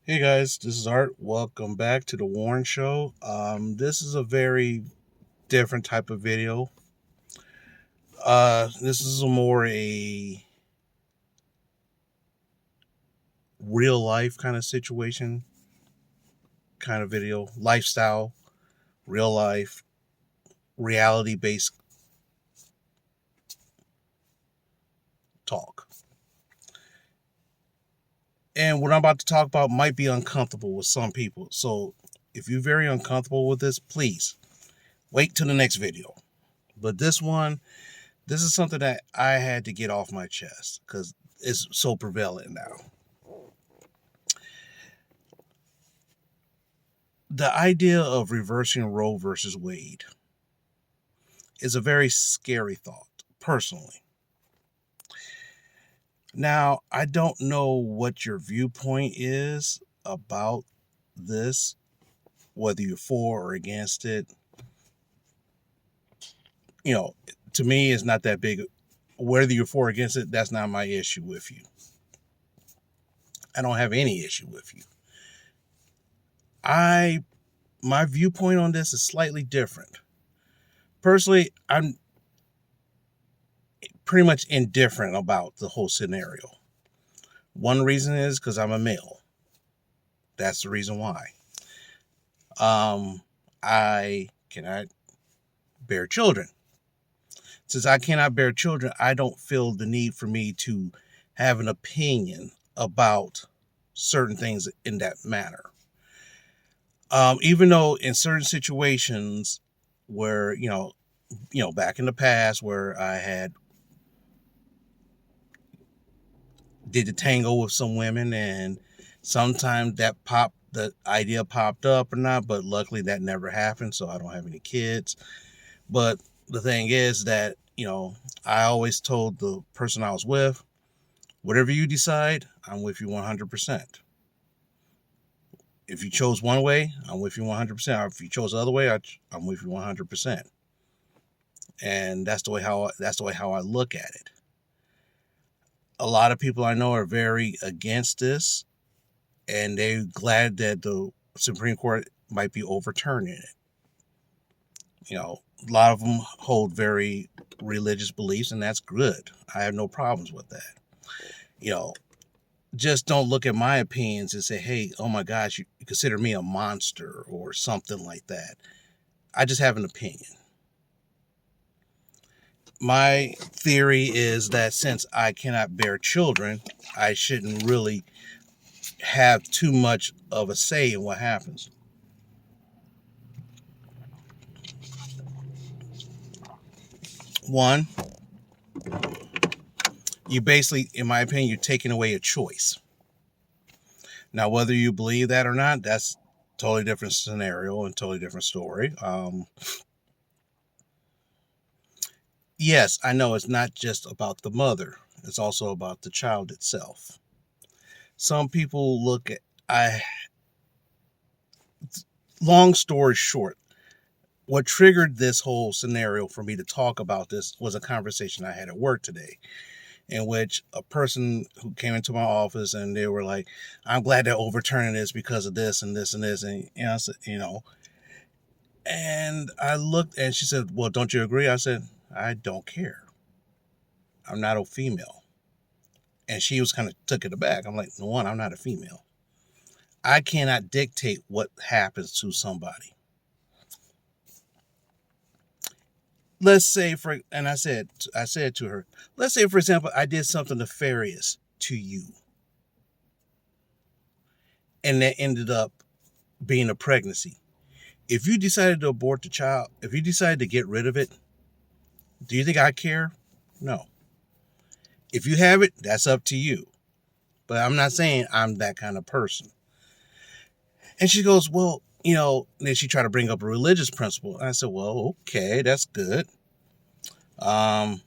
Hey guys, this is Art. Welcome back to the Warren Show. This is a very different type of video. This is a more a real life kind of situation, kind of video, lifestyle, real life, reality based talk. And what I'm about to talk about might be uncomfortable with some people. So if you're very uncomfortable with this, please wait till the next video. But this is something that I had to get off my chest because it's so prevalent now. The idea of reversing Roe versus Wade is a very scary thought, personally. Now, I don't know what your viewpoint is about this, whether you're for or against it. You know, to me, it's not that big. Whether you're for or against it, that's not my issue with you. I don't have any issue with you. My viewpoint on this is slightly different. Personally, I'm pretty much indifferent about the whole scenario. One reason is because I'm a male. That's the reason why. I cannot bear children. Since I cannot bear children, I don't feel the need for me to have an opinion about certain things in that manner. Even though in certain situations where, back in the past where I had did the tango with some women, and sometimes the idea popped up or not, but luckily that never happened, so I don't have any kids. But the thing is that, I always told the person I was with, whatever you decide, I'm with you 100%. If you chose one way, I'm with you 100%. Or if you chose the other way, I'm with you 100%. And that's the way how I look at it. A lot of people I know are very against this, and they're glad that the Supreme Court might be overturning it. A lot of them hold very religious beliefs, and that's good. I have no problems with that. You know, just don't look at my opinions and say, hey, oh my gosh, you consider me a monster or something like that. I just have an opinion. My theory is that since I cannot bear children, I shouldn't really have too much of a say in what happens. One, you basically, in my opinion, you're taking away a choice. Now, whether you believe that or not, that's totally different scenario and totally different story. Yes, I know it's not just about the mother. It's also about the child itself. Some people look at, long story short, what triggered this whole scenario for me to talk about this was a conversation I had at work today, in which a person who came into my office and they were like, I'm glad they're overturning this because of this and this and this. And, I said, and I looked and she said, well, don't you agree? I said, I don't care. I'm not a female. And she was kind of took it aback. I'm like, no, one, I'm not a female. I cannot dictate what happens to somebody. Let's say I said to her, let's say, for example, I did something nefarious to you and that ended up being a pregnancy. If you decided to abort the child, if you decided to get rid of it, do you think I care? No. If you have it, that's up to you. But I'm not saying I'm that kind of person. And she goes, well, then she tried to bring up a religious principle. And I said, well, okay, that's good. I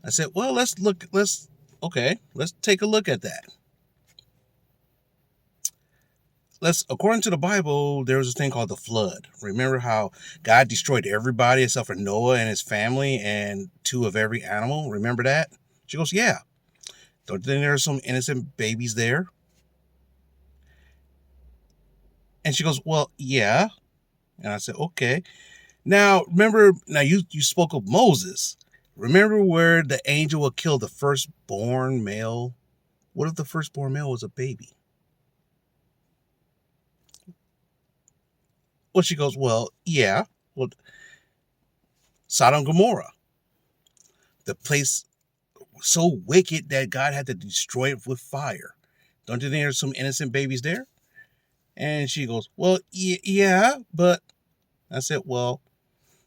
said, well, let's take a look at that. According to the Bible, there was a thing called the flood. Remember how God destroyed everybody except for Noah and his family and two of every animal? Remember that? She goes, yeah. Don't you think there are some innocent babies there? And she goes, well, yeah. And I said, okay. Now, remember, now you spoke of Moses. Remember where the angel will kill the firstborn male? What if the firstborn male was a baby? Well, she goes, well, yeah. Well, Sodom and Gomorrah, the place so wicked that God had to destroy it with fire. Don't you think there's some innocent babies there? And she goes, well, yeah, but I said, well,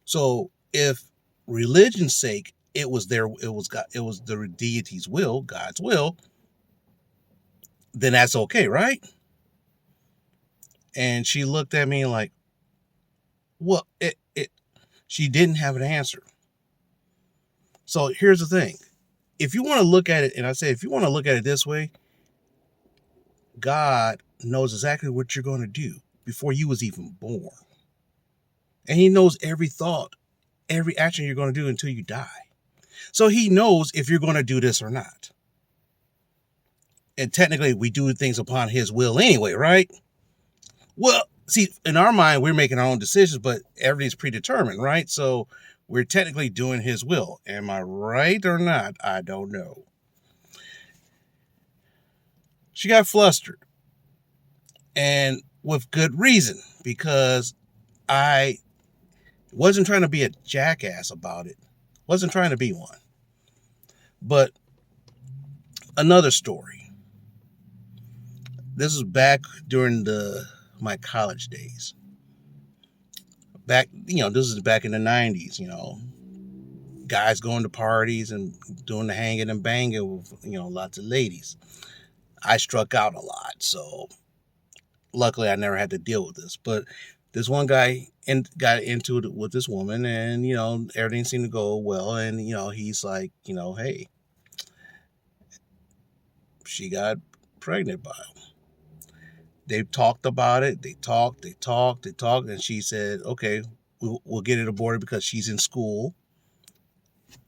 so if religion's sake, it was the deity's will, God's will, then that's okay, right? And she looked at me like, well, she didn't have an answer. So here's the thing. If you want to look at it, and I say, if you want to look at it this way, God knows exactly what you're going to do before you was even born. And he knows every thought, every action you're going to do until you die. So he knows if you're going to do this or not. And technically, we do things upon his will anyway, right? Well, see, in our mind, we're making our own decisions, but everything's predetermined, right? So we're technically doing his will. Am I right or not? I don't know. She got flustered, and with good reason, because I wasn't trying to be a jackass about it. Wasn't trying to be one. But another story. This is back during my college days. Back, this is back in the 90s, guys going to parties and doing the hanging and banging with, lots of ladies. I struck out a lot, so luckily I never had to deal with this. But this one guy got into it with this woman, and, everything seemed to go well. And, he's like, hey, she got pregnant by him. They talked about it. They talked. And she said, okay, we'll get it aborted because she's in school.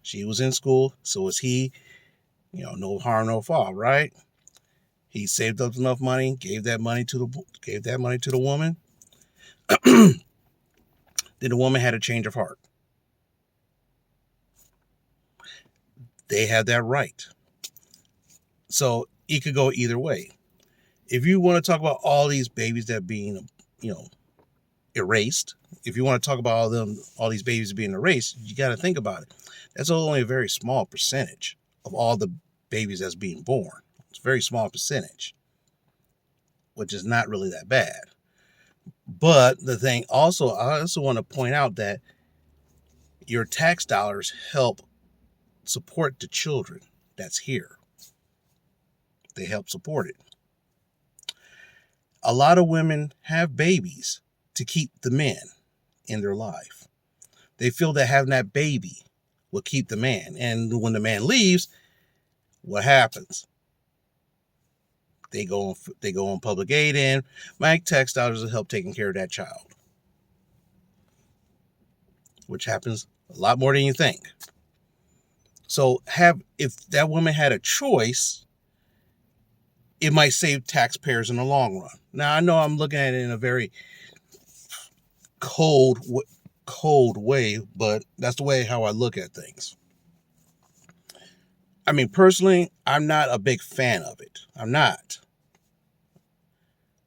She was in school. So was he. No harm, no foul, right? He saved up enough money, gave that money to the woman. Then the woman had a change of heart. They had that right. So it could go either way. If you want to talk about all these babies that being, erased, if you want to talk about all these babies being erased, you got to think about it. That's only a very small percentage of all the babies that's being born. It's a very small percentage, which is not really that bad. But the thing also, I also want to point out that your tax dollars help support the children that's here. They help support it. A lot of women have babies to keep the men in their life. They feel that having that baby will keep the man. And when the man leaves, what happens? They go on public aid, and my tax dollars will help taking care of that child, which happens a lot more than you think. So if that woman had a choice, it might save taxpayers in the long run. Now, I know I'm looking at it in a very cold way, but that's the way how I look at things. I mean, personally, I'm not a big fan of it. I'm not.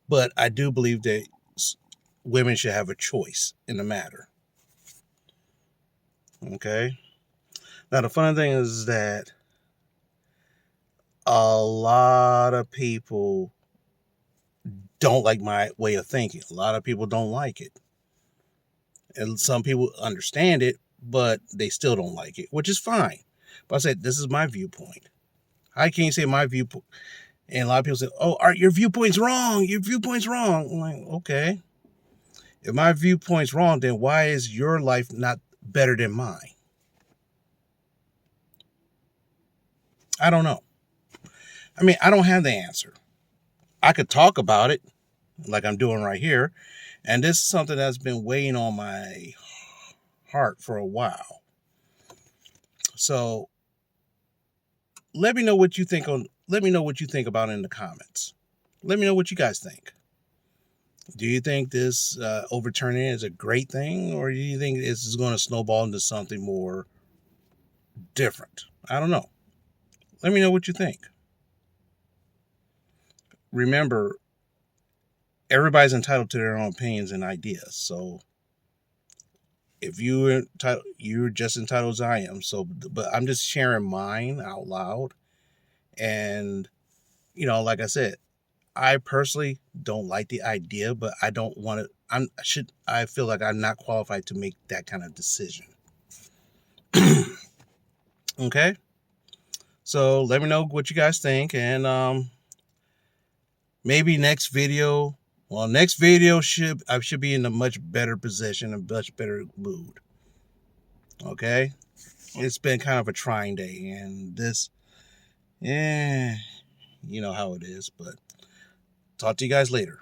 But I do believe that women should have a choice in the matter. Okay? Now, the funny thing is that a lot of people don't like my way of thinking. A lot of people don't like it. And some people understand it, but they still don't like it, which is fine. But I said, this is my viewpoint. How can you say my viewpoint? And a lot of people say, oh, Art, your viewpoint's wrong. Your viewpoint's wrong. I'm like, okay. If my viewpoint's wrong, then why is your life not better than mine? I don't know. I mean, I don't have the answer. I could talk about it like I'm doing right here. And this is something that's been weighing on my heart for a while. So let me know what you think about it in the comments. Let me know what you guys think. Do you think this overturning is a great thing, or do you think this is going to snowball into something more different? I don't know. Let me know what you think. Remember, everybody's entitled to their own opinions and ideas. So if you're entitled, you're just entitled as I am. So, but I'm just sharing mine out loud. And like I said, I personally don't like the idea, but I don't want to. I feel like I'm not qualified to make that kind of decision. Okay, so let me know what you guys think, and maybe next video. Well, next video I should be in a much better position, a much better mood. Okay, it's been kind of a trying day, and this, yeah, you know how it is. But talk to you guys later.